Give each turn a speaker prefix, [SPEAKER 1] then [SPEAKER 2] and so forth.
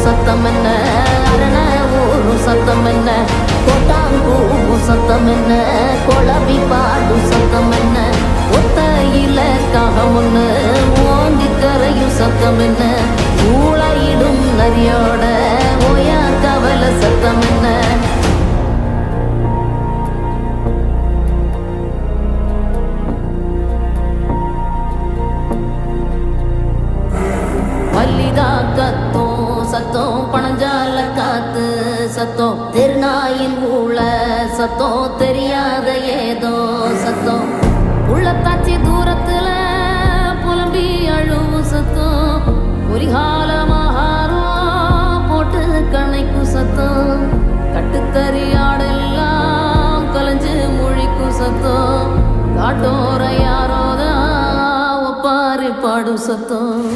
[SPEAKER 1] சத்தம் என்ன, அரண ஊரும் சத்தம் என்ன, கோட்டாங்கூவும் சத்தம் என்ன, குழவி பாடும் சத்தம் என்ன, ஒத்தையில காகமுன்னு ஓங்கி கரையும் சத்தம் என்ன, ஊழையிடும் நரியோட ஓயா கவலை சத்தம் என்ன. மல்லிகா கத்தோம் சத்தம், பணஞ்சால காத்து சத்தம், திருநாயின் ஊழ சத்தம், தெரியாத ஏதோ சத்தம், உள்ளத்தாச்சி தூரத்துல புலம்பி அழுவும் சத்தம், பொறிகாலமாகாரம் போட்டு கணைக்கும் சத்தம், கட்டுத்தறியாடெல்லாம் கலைஞ்சு முழிக்கும் சத்தம், காட்டோர யாரோதான் ஒப்பாரி பாடும் சத்தம்.